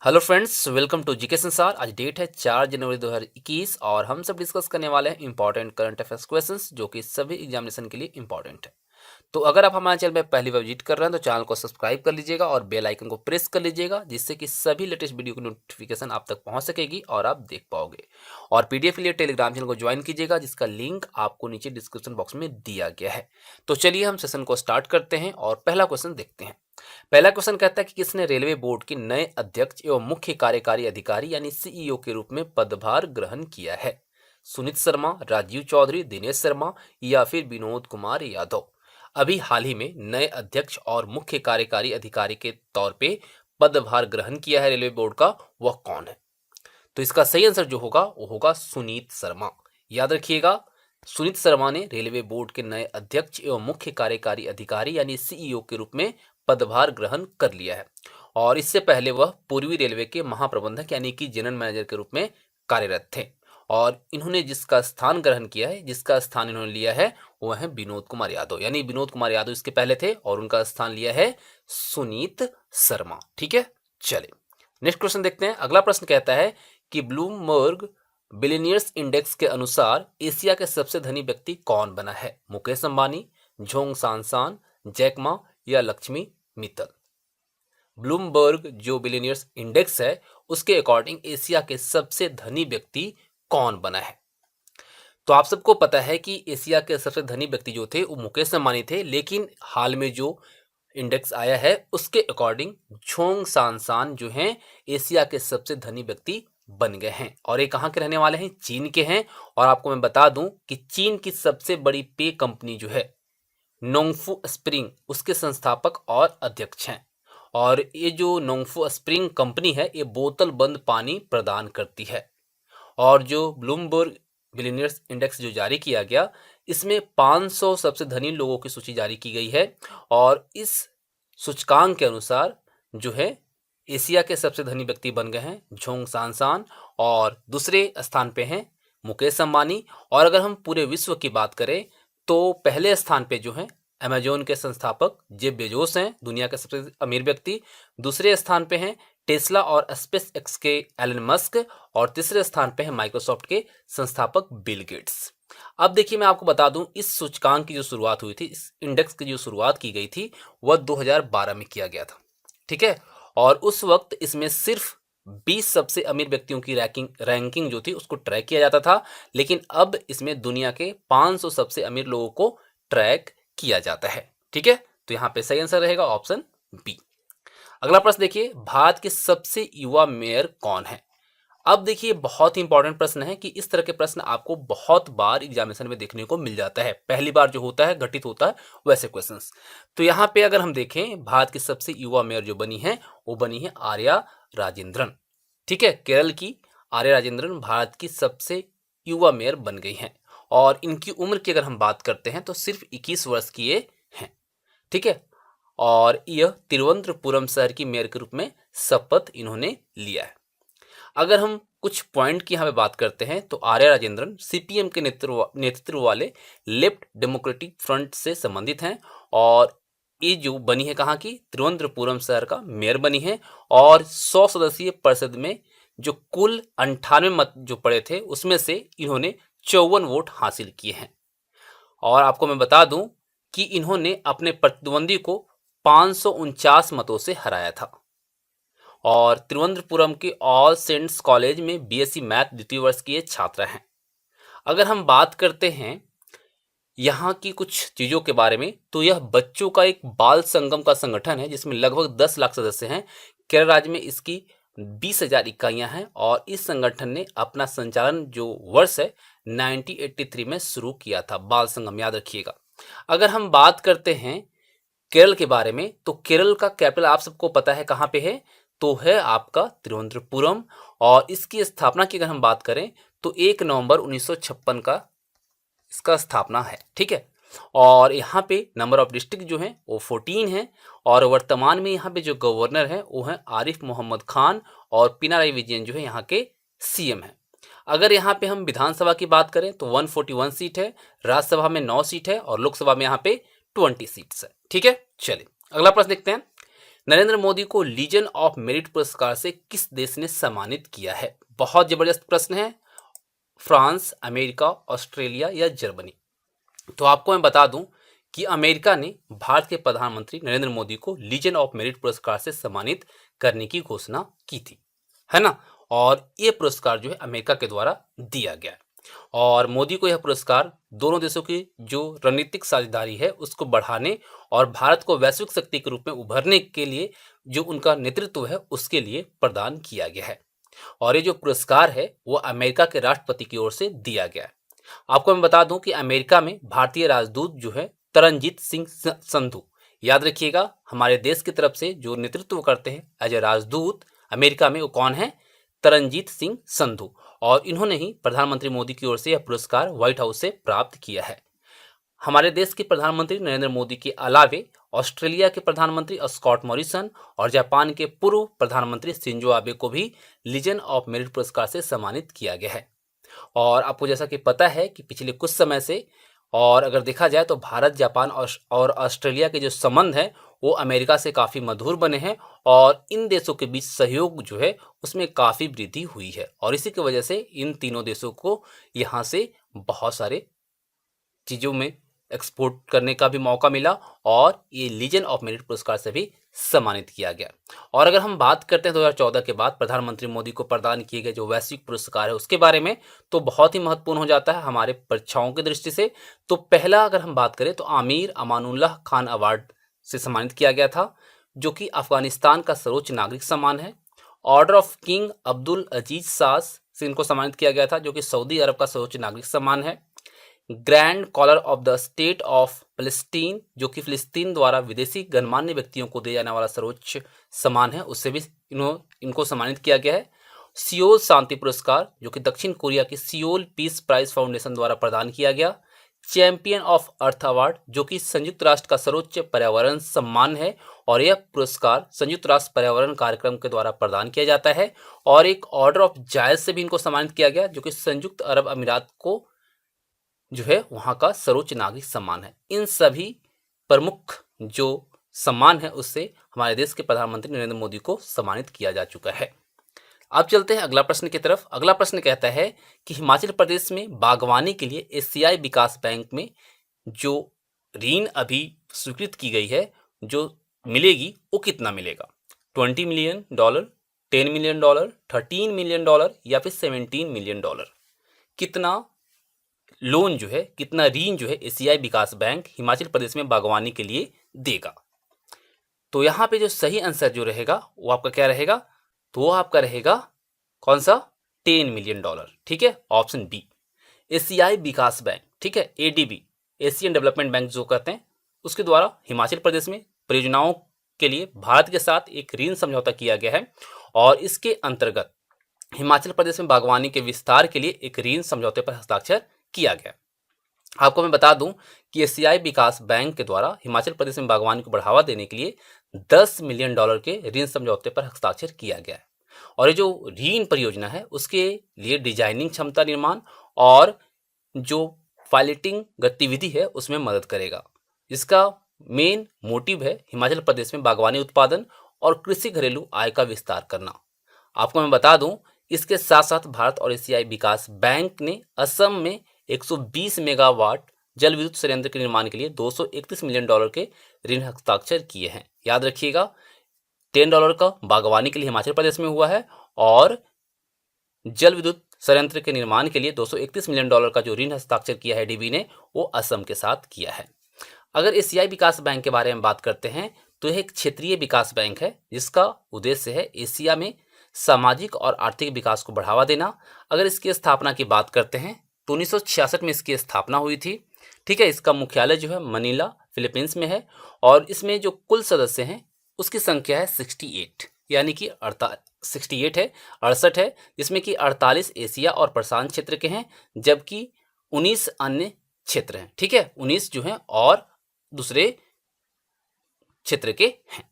Hello friends, welcome to GK Sansar. आज date है 4 जनवरी 2021 और हम सब डिस्कस करने वाले हैं इंपॉर्टेंट करंट अफेयर्स क्वेश्चंस जो कि सभी एग्जामिनेशन के लिए इंपॉर्टेंट है। तो अगर आप हमारे चैनल में पहली बार विजिट कर रहे हैं तो चैनल को सब्सक्राइब कर लीजिएगा और बेल आइकन को प्रेस कर लीजिएगा, जिससे कि सभी लेटेस्ट वीडियो की नोटिफिकेशन आप तक पहुंच सकेगी और आप देख पाओगे। और पीडीएफ के लिए टेलीग्राम चैनल को ज्वाइन कीजिएगा, जिसका लिंक आपको नीचे डिस्क्रिप्शन बॉक्स में दिया गया है। तो चलिए हम सेशन को स्टार्ट करते हैं और पहला क्वेश्चन देखते हैं। पहला क्वेश्चन कहता है कि किसने रेलवे बोर्ड के नए अध्यक्ष एवं मुख्य कार्यकारी अधिकारी यानी सीईओ के रूप में पदभार ग्रहण किया है? सुनीत शर्मा, राजीव चौधरी, दिनेश शर्मा या फिर विनोद कुमार यादव। अभी हाल ही में नए अध्यक्ष और मुख्य कार्यकारी अधिकारी के तौर पे पदभार ग्रहण किया है रेलवे बोर्ड का, वह कौन है? तो इसका सही आंसर जो होगा वो होगा सुनीत शर्मा। याद रखिएगा, सुनीत शर्मा ने रेलवे बोर्ड के नए अध्यक्ष एवं मुख्य कार्यकारी अधिकारी यानी सीईओ के रूप में पदभार ग्रहण कर लिया है। और इससे पहले वह पूर्वी रेलवे के महाप्रबंधक यानी कि जनरल मैनेजर के रूप में कार्यरत थे। और इन्होंने जिसका स्थान ग्रहण किया है, जिसका स्थान इन्होंने लिया है, वह है विनोद कुमार यादव। यानी विनोद कुमार यादव इसके पहले थे और उनका स्थान लिया है सुनीत शर्मा। ठीक है, चलिए नेक्स्ट क्वेश्चन देखते हैं। अगला प्रश्न कहता है कि ब्लूमबर्ग बिलियनियर्स इंडेक्स के अनुसार एशिया के सबसे धनी व्यक्ति कौन बना है? Mukesh Ambani, Zhong Shanshan, Jack Ma या लक्ष्मी मित्तल। ब्लूमबर्ग जो बिलियनियर्स इंडेक्स है, उसके अकॉर्डिंग एशिया के सबसे धनी व्यक्ति कौन बना है? तो आप सबको पता है कि एशिया के सबसे धनी व्यक्ति जो थे वो मुकेश अंबानी थे, लेकिन हाल में जो इंडेक्स आया है उसके अकॉर्डिंग झोंग सांसान जो हैं एशिया के सबसे धनी व्यक्ति बन गए हैं। और ये कहाँ के रहने वाले हैं? चीन के हैं। और आपको मैं बता दूं कि चीन की सबसे बड़ी पे कंपनी जो है नोंगफू स्प्रिंग, उसके संस्थापक और अध्यक्ष हैं। और ये जो नोंगफू स्प्रिंग कंपनी है, ये बोतल बंद पानी प्रदान करती है। और जो ब्लूमबर्ग बिलियनियर्स इंडेक्स जो जारी किया गया, इसमें 500 सबसे धनी लोगों की सूची जारी की गई है। और इस सूचकांक के अनुसार जो है एशिया के सबसे धनी व्यक्ति बन गए हैं झोंग सांसान, और दूसरे स्थान पे हैं मुकेश अंबानी। और अगर हम पूरे विश्व की बात करें तो पहले स्थान पे जो है अमेजोन के संस्थापक जेफ बेजोस हैं, दुनिया के सबसे अमीर व्यक्ति। दूसरे स्थान पे हैं टेस्ला और स्पेस एक्स के एलन मस्क। और तीसरे स्थान पे है माइक्रोसॉफ्ट के संस्थापक बिल गेट्स। अब देखिए, मैं आपको बता दूं, इस सूचकांक की जो शुरुआत हुई थी, इस इंडेक्स की जो शुरुआत की गई थी, वह 2012 में किया गया था। ठीक है, और उस वक्त इसमें सिर्फ 20 सबसे अमीर व्यक्तियों की रैंकिंग जो थी उसको ट्रैक किया जाता था। लेकिन अब इसमें दुनिया के 500 सबसे अमीर लोगों को ट्रैक किया जाता है। ठीक है, तो यहाँ पे सही आंसर रहेगा ऑप्शन बी। अगला प्रश्न देखिए, भारत के सबसे युवा मेयर कौन है? अब देखिए, बहुत ही इंपॉर्टेंट प्रश्न है कि इस तरह के प्रश्न आपको बहुत बार एग्जामिनेशन में देखने को मिल जाता है। पहली बार जो होता है, घटित होता है वैसे क्वेश्चंस। तो यहाँ पे अगर हम देखें, भारत की सबसे युवा मेयर जो बनी है वो बनी है आर्या राजेंद्रन। ठीक है, केरल की आर्या राजेंद्रन भारत की सबसे युवा मेयर बन गई हैं। और इनकी उम्र की अगर हम बात करते हैं तो सिर्फ 21 वर्ष की ये हैं। ठीक है, और यह तिरुवनंतपुरम शहर की मेयर के रूप में शपथ इन्होंने लिया है। अगर हम कुछ पॉइंट की यहाँ पे बात करते हैं तो आर्या राजेंद्रन सीपीएम के नेतृत्व वाले लेफ्ट डेमोक्रेटिक फ्रंट से संबंधित हैं। और ये जो बनी है कहाँ की? तिरुवनंतपुरम शहर का मेयर बनी है। और 100 सदस्यीय परिषद में जो कुल 98 मत जो पड़े थे, उसमें से इन्होंने 54 वोट हासिल किए हैं। और आपको मैं बता दूं कि इन्होंने अपने प्रतिद्वंदी को 549 मतों से हराया था। और तिरुवनंतपुरम के ऑल सेंट्स कॉलेज में बीएससी मैथ द्वितीय वर्ष की ये छात्रा हैं। अगर हम बात करते हैं यहाँ की कुछ चीज़ों के बारे में, तो यह बच्चों का एक बाल संगम का संगठन है जिसमें लगभग 10 लाख सदस्य हैं। केरल राज्य में इसकी 20,000 इकाइयाँ हैं। और इस संगठन ने अपना संचालन जो वर्ष है 1983 में शुरू किया था। बाल संगम याद रखिएगा। अगर हम बात करते हैं केरल के बारे में, तो केरल का कैपिटल आप सबको पता है कहाँ पे है? तो है आपका तिरुवनंतपुरम। और इसकी स्थापना की अगर हम बात करें तो 1 नवंबर 1956 का इसका स्थापना है। ठीक है, और यहाँ पे नंबर ऑफ डिस्ट्रिक्ट जो है वो 14 है। और वर्तमान में यहाँ पे जो गवर्नर है वो है आरिफ मोहम्मद खान। और पिनाराई विजयन जो है यहाँ के सीएम है। अगर यहाँ पे हम विधानसभा की बात करें तो 141 सीट है, राज्यसभा में 9 सीट है और लोकसभा में यहाँ पे 20 सीट्स है। ठीक है, चलिए अगला प्रश्न देखते हैं। नरेंद्र मोदी को लीजन ऑफ मेरिट पुरस्कार से किस देश ने सम्मानित किया है? बहुत जबरदस्त प्रश्न है। फ्रांस, अमेरिका, ऑस्ट्रेलिया या जर्मनी? तो आपको मैं बता दूं कि अमेरिका ने भारत के प्रधानमंत्री नरेंद्र मोदी को लीजन ऑफ मेरिट पुरस्कार से सम्मानित करने की घोषणा की थी, है ना। और ये पुरस्कार जो है अमेरिका के द्वारा दिया गया है। और मोदी को यह पुरस्कार दोनों देशों की जो रणनीतिक साझेदारी है उसको बढ़ाने और भारत को वैश्विक शक्ति के रूप में उभरने के लिए जो उनका नेतृत्व है उसके लिए प्रदान किया गया है। और ये जो पुरस्कार है वो अमेरिका के राष्ट्रपति की ओर से दिया गया है। आपको मैं बता दूं कि अमेरिका में भारतीय राजदूत जो है तरनजीत सिंह संधू, याद रखिएगा, हमारे देश की तरफ से जो नेतृत्व करते हैं एज ए राजदूत अमेरिका में, वो कौन है? तरनजीत सिंह संधू। और इन्होंने ही प्रधानमंत्री मोदी की ओर से यह पुरस्कार व्हाइट हाउस से प्राप्त किया है। हमारे देश के प्रधानमंत्री नरेंद्र मोदी के अलावे ऑस्ट्रेलिया के प्रधानमंत्री स्कॉट मॉरिसन और जापान के पूर्व प्रधानमंत्री शिंजो आबे को भी लीजन ऑफ मेरिट पुरस्कार से सम्मानित किया गया है। और आपको जैसा कि पता है कि पिछले कुछ समय से, और अगर देखा जाए तो भारत, जापान और ऑस्ट्रेलिया के जो संबंध है वो अमेरिका से काफ़ी मधुर बने हैं और इन देशों के बीच सहयोग जो है उसमें काफ़ी वृद्धि हुई है। और इसी की वजह से इन तीनों देशों को यहाँ से बहुत सारे चीज़ों में एक्सपोर्ट करने का भी मौका मिला और ये लीजन ऑफ मेरिट पुरस्कार से भी सम्मानित किया गया। और अगर हम बात करते हैं 2014 के बाद प्रधानमंत्री मोदी को प्रदान किए गए जो वैश्विक पुरस्कार है उसके बारे में, तो बहुत ही महत्वपूर्ण हो जाता है हमारे परीक्षाओं की दृष्टि से। तो पहला अगर हम बात करें तो आमिर अमानुल्लाह खान अवार्ड से सम्मानित किया गया था, जो कि अफगानिस्तान का सर्वोच्च नागरिक सम्मान है। ऑर्डर ऑफ किंग अब्दुल अजीज सास से इनको सम्मानित किया गया था, जो कि सऊदी अरब का सर्वोच्च नागरिक सम्मान है। Grand collar of the state of फिलिस्तीन, जो कि फिलिस्तीन द्वारा विदेशी गणमान्य व्यक्तियों को दिया जाने वाला सर्वोच्च सम्मान है, उससे भी इनको सम्मानित किया गया है। सियोल शांति पुरस्कार, जो कि दक्षिण कोरिया की सियोल पीस प्राइज फाउंडेशन द्वारा प्रदान किया गया। चैंपियन ऑफ अर्थ अवार्ड, जो कि संयुक्त राष्ट्र का सर्वोच्च पर्यावरण सम्मान है और यह पुरस्कार संयुक्त राष्ट्र पर्यावरण कार्यक्रम के द्वारा प्रदान किया जाता है। और एक ऑर्डर ऑफ जायद से भी इनको सम्मानित किया गया, जो कि संयुक्त अरब अमीरात को जो है वहाँ का सर्वोच्च नागरिक सम्मान है। इन सभी प्रमुख जो सम्मान है उससे हमारे देश के प्रधानमंत्री नरेंद्र मोदी को सम्मानित किया जा चुका है। अब चलते हैं अगला प्रश्न की तरफ। अगला प्रश्न कहता है कि हिमाचल प्रदेश में बागवानी के लिए एशियाई विकास बैंक में जो ऋण अभी स्वीकृत की गई है जो मिलेगी वो कितना मिलेगा? $20 मिलियन, $10 मिलियन, $13 मिलियन या फिर $17 मिलियन? कितना लोन जो है, कितना ऋण जो है एशियाई विकास बैंक हिमाचल प्रदेश में बागवानी के लिए देगा? तो यहाँ पे जो सही आंसर जो रहेगा वो आपका क्या रहेगा? तो वो आपका रहेगा कौन सा? $10 मिलियन, ठीक है, ऑप्शन बी। एशियाई विकास बैंक, ठीक है, एडीबी, एशियन डेवलपमेंट बैंक जो कहते हैं, उसके द्वारा हिमाचल प्रदेश में परियोजनाओं के लिए भारत के साथ एक ऋण समझौता किया गया है और इसके अंतर्गत हिमाचल प्रदेश में बागवानी के विस्तार के लिए एक ऋण समझौते पर हस्ताक्षर किया गया। आपको मैं बता दूं कि एशियाई विकास बैंक के द्वारा हिमाचल प्रदेश में बागवानी को बढ़ावा देने के लिए $10 मिलियन के ऋण समझौते पर हस्ताक्षर किया गया है। और ये जो ऋण परियोजना है उसके लिए डिजाइनिंग क्षमता निर्माण और जो पायलटिंग गतिविधि है उसमें मदद करेगा। इसका मेन मोटिव है हिमाचल प्रदेश में बागवानी उत्पादन और कृषि घरेलू आय का विस्तार करना। आपको मैं बता दूं इसके साथ साथ भारत और एशियाई विकास बैंक ने असम में 120 मेगावाट जल विद्युत संयंत्र के निर्माण के लिए $231 मिलियन के ऋण हस्ताक्षर किए हैं। याद रखिएगा, $10 का बागवानी के लिए हिमाचल प्रदेश में हुआ है और जल विद्युत संयंत्र के निर्माण के लिए $231 मिलियन का जो ऋण हस्ताक्षर किया है डीबी ने, वो असम के साथ किया है। अगर एशियाई विकास बैंक के बारे में बात करते हैं तो यह एक क्षेत्रीय विकास बैंक है जिसका उद्देश्य है एशिया में सामाजिक और आर्थिक विकास को बढ़ावा देना। अगर इसकी स्थापना की बात करते हैं तो 1966 में इसकी स्थापना हुई थी, ठीक है। इसका मुख्यालय जो है मनीला फिलीपींस में है और इसमें जो कुल सदस्य हैं उसकी संख्या है 68, यानी कि 68 है, 68 है, जिसमें कि 48 एशिया और प्रशांत क्षेत्र के हैं जबकि 19 अन्य क्षेत्र हैं, ठीक है, 19 जो हैं और दूसरे क्षेत्र के हैं।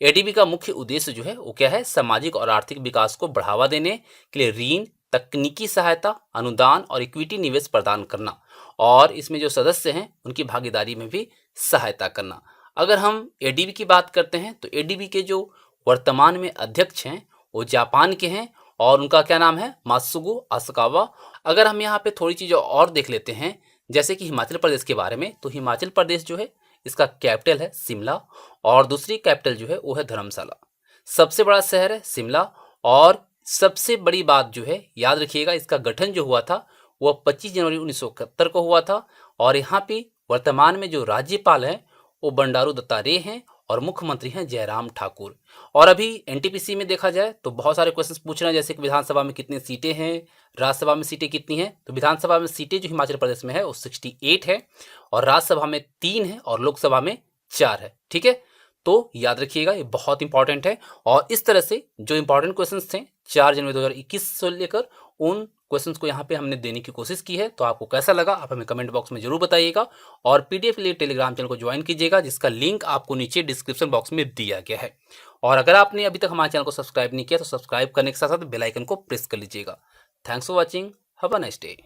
एडीबी का मुख्य उद्देश्य जो है वो क्या है? सामाजिक और आर्थिक विकास को बढ़ावा देने के लिए ऋण, तकनीकी सहायता, अनुदान और इक्विटी निवेश प्रदान करना और इसमें जो सदस्य हैं उनकी भागीदारी में भी सहायता करना। अगर हम एडीबी की बात करते हैं तो एडीबी के जो वर्तमान में अध्यक्ष हैं वो जापान के हैं और उनका क्या नाम है, मात्सुगु असाकावा। अगर हम यहाँ पे थोड़ी चीज़ें और देख लेते हैं जैसे कि हिमाचल प्रदेश के बारे में, तो हिमाचल प्रदेश जो है इसका कैपिटल है शिमला और दूसरी कैपिटल जो है वो है धर्मशाला। सबसे बड़ा शहर है शिमला और सबसे बड़ी बात जो है याद रखिएगा, इसका गठन जो हुआ था वह 25 जनवरी 1971 को हुआ था और यहाँ पे वर्तमान में जो राज्यपाल हैं वो बंडारू दत्तात्रेय हैं और मुख्यमंत्री हैं जयराम ठाकुर। और अभी एनटीपीसी में देखा जाए तो बहुत सारे क्वेश्चंस पूछ रहे हैं जैसे कि विधानसभा में कितनी सीटें हैं, राज्यसभा में सीटें कितनी हैं। तो विधानसभा में सीटें जो हिमाचल प्रदेश में है वो 68 है और राज्यसभा में 3 है और लोकसभा में 4 है। ठीक है, तो याद रखिएगा ये बहुत इंपॉर्टेंट है। और इस तरह से जो इंपॉर्टेंट क्वेश्चंस थे 4 जनवरी 2021 से लेकर उन क्वेश्चंस को यहाँ पे हमने देने की कोशिश की है। तो आपको कैसा लगा आप हमें कमेंट बॉक्स में जरूर बताइएगा और पीडीएफ के लिए टेलीग्राम चैनल को ज्वाइन कीजिएगा जिसका लिंक आपको नीचे डिस्क्रिप्शन बॉक्स में दिया गया है। और अगर आपने अभी तक हमारे चैनल को सब्सक्राइब नहीं किया तो सब्सक्राइब करने के साथ साथ बेल आइकन को प्रेस कर लीजिएगा। Thanks for watching, have a nice day.